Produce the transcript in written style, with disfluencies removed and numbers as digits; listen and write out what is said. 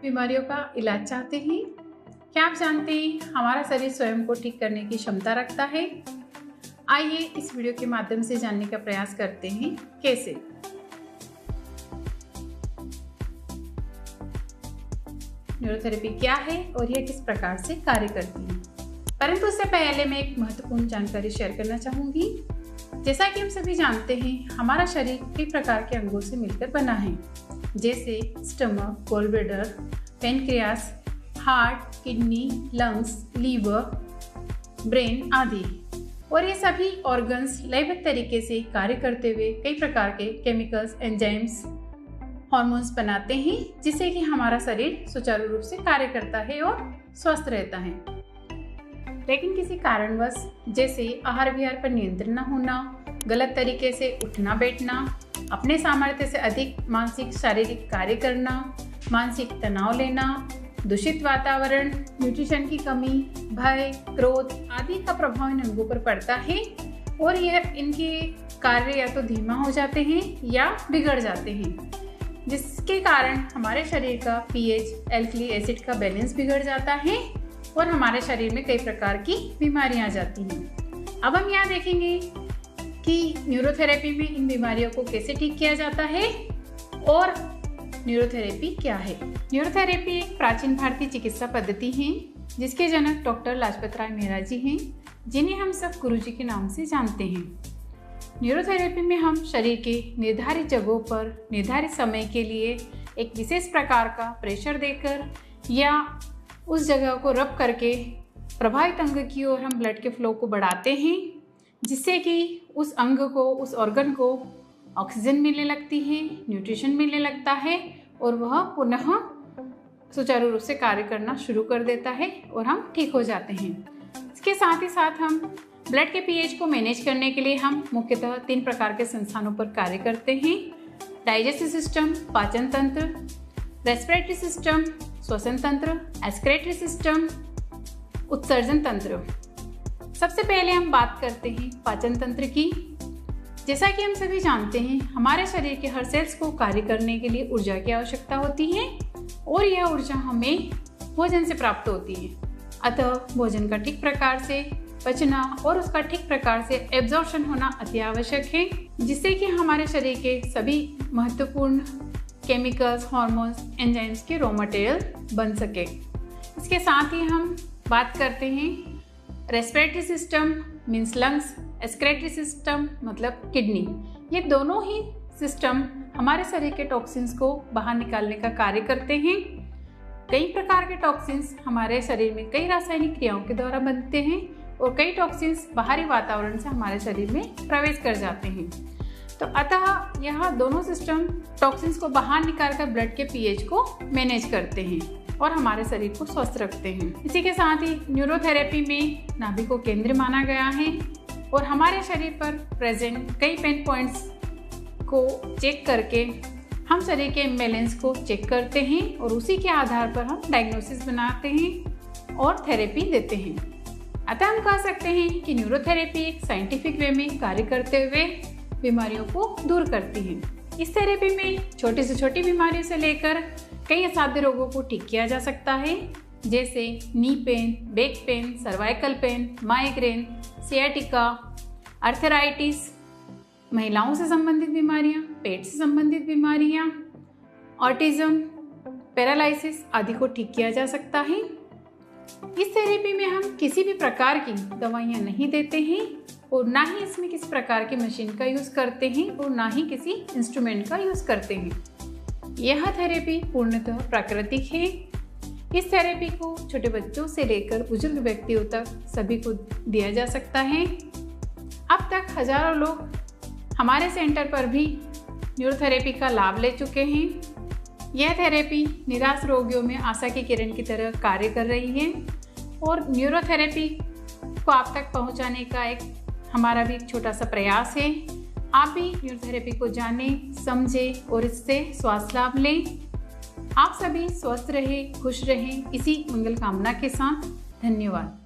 बीमारियों का इलाज चाहते हैं? क्या आप जानते हैं हमारा शरीर स्वयं को ठीक करने की क्षमता रखता है? आइए इस वीडियो के माध्यम से जानने का प्रयास करते हैं कैसे। न्यूरोथेरेपी क्या है और यह किस प्रकार से कार्य करती है, परंतु उससे पहले मैं एक महत्वपूर्ण जानकारी शेयर करना चाहूँगी। जैसा कि हम सभी जानते हैं, हमारा शरीर कई प्रकार के अंगों से मिलकर बना है, जैसे stomach, gall bladder, pancreas, heart, kidney, lungs, liver, brain आदि। और ये सभी ऑर्गन्स लयबद्ध तरीके से कार्य करते हुए कई प्रकार के केमिकल्स, एंजाइम्स, हार्मोन्स बनाते हैं, जिससे कि हमारा शरीर सुचारू रूप से कार्य करता है और स्वस्थ रहता है। लेकिन किसी कारणवश, जैसे आहार विहार पर नियंत्रण न होना, गलत तरीके से उठना बैठना, अपने सामर्थ्य से अधिक मानसिक शारीरिक कार्य करना, मानसिक तनाव लेना, दूषित वातावरण, न्यूट्रिशन की कमी, भय, क्रोध आदि का प्रभाव इन अंगों पर पड़ता है और यह इनके कार्य या तो धीमा हो जाते हैं या बिगड़ जाते हैं, जिसके कारण हमारे शरीर का पीएच, एल्कली एसिड का बैलेंस बिगड़ जाता है और हमारे शरीर में कई प्रकार की बीमारियां आ जाती हैं। अब हम यहाँ देखेंगे कि न्यूरोथेरेपी में इन बीमारियों को कैसे ठीक किया जाता है और न्यूरोथेरेपी क्या है। न्यूरोथेरेपी एक प्राचीन भारतीय चिकित्सा पद्धति है, जिसके जनक डॉक्टर लाजपत राय मेहरा जी हैं, जिन्हें हम सब गुरुजी के नाम से जानते हैं। न्यूरोथेरेपी में हम शरीर के निर्धारित जगहों पर निर्धारित समय के लिए एक विशेष प्रकार का प्रेशर देकर या उस जगह को रब करके प्रभावित अंग की ओर हम ब्लड के फ्लो को बढ़ाते हैं, जिससे कि उस अंग को, उस ऑर्गन को ऑक्सीजन मिलने लगती है, न्यूट्रिशन मिलने लगता है और वह पुनः सुचारू रूप से कार्य करना शुरू कर देता है और हम ठीक हो जाते हैं। इसके साथ ही साथ हम ब्लड के पीएच को मैनेज करने के लिए हम मुख्यतः 3 प्रकार के संस्थानों पर कार्य करते हैं: डाइजेस्टिव सिस्टम, पाचन तंत्र, रेस्पिरेटरी सिस्टम, श्वसन तंत्र, एक्सक्रीटरी सिस्टम, उत्सर्जन तंत्र। सबसे पहले हम बात करते हैं पाचन तंत्र की। जैसा कि हम सभी जानते हैं, हमारे शरीर के हर सेल्स को कार्य करने के लिए ऊर्जा की आवश्यकता होती है और यह ऊर्जा हमें भोजन से प्राप्त होती है। अतः भोजन का ठीक प्रकार से पचना और उसका ठीक प्रकार से एब्जॉर्प्शन होना अति आवश्यक है, जिससे कि हमारे शरीर के सभी महत्वपूर्ण केमिकल्स, हार्मोन्स, एंजाइम्स के रॉ मटेरियल बन सके। इसके साथ ही हम बात करते हैं respiratory system means lungs, excretory system मतलब किडनी। ये दोनों ही सिस्टम हमारे शरीर के टॉक्सिन्स को बाहर निकालने का कार्य करते हैं। कई प्रकार के टॉक्सिन्स हमारे शरीर में कई रासायनिक क्रियाओं के द्वारा बनते हैं और कई टॉक्सिन्स बाहरी वातावरण से हमारे शरीर में प्रवेश कर जाते हैं। तो अतः यह दोनों सिस्टम टॉक्सिन्स को बाहर निकालकर ब्लड के पीएच को मैनेज करते हैं और हमारे शरीर को स्वस्थ रखते हैं। इसी के साथ ही न्यूरोथेरेपी में नाभि को केंद्र माना गया है और हमारे शरीर पर प्रेजेंट कई पेन पॉइंट्स को चेक करके हम शरीर के इम्बैलेंस को चेक करते हैं और उसी के आधार पर हम डायग्नोसिस बनाते हैं और थेरेपी देते हैं। अतः हम कह सकते हैं कि न्यूरोथेरेपी एक साइंटिफिक वे में कार्य करते हुए बीमारियों को दूर करती है। इस थेरेपी में छोटी से छोटी बीमारियों से लेकर कई असाध्य रोगों को ठीक किया जा सकता है, जैसे knee pain, back pain, cervical pain, migraine, sciatica, arthritis, महिलाओं से संबंधित बीमारियां, पेट से संबंधित बीमारियां, ऑटिज्म, पैरालिसिस आदि को ठीक किया जा सकता है। इस थेरेपी में हम किसी भी प्रकार की दवाइयां नहीं देते हैं और ना ही इसमें किसी प्रकार की मशीन का यूज़ करते हैं और ना ही किसी इंस्ट्रूमेंट का यूज़ करते हैं। यह थेरेपी पूर्णतः प्राकृतिक है। इस थेरेपी को छोटे बच्चों से लेकर बुजुर्ग व्यक्तियों तक सभी को दिया जा सकता है। अब तक हजारों लोग हमारे सेंटर पर भी न्यूरोथेरेपी का लाभ ले चुके हैं। यह थेरेपी निराश रोगियों में आशा की किरण की तरह कार्य कर रही है और न्यूरोथेरेपी को आप तक पहुंचाने का एक हमारा भी एक छोटा सा प्रयास है। आप भी न्यूरोथेरेपी को जानें, समझें और इससे स्वास्थ्य लाभ लें। आप सभी स्वस्थ रहें, खुश रहें, इसी मंगल कामना के साथ धन्यवाद।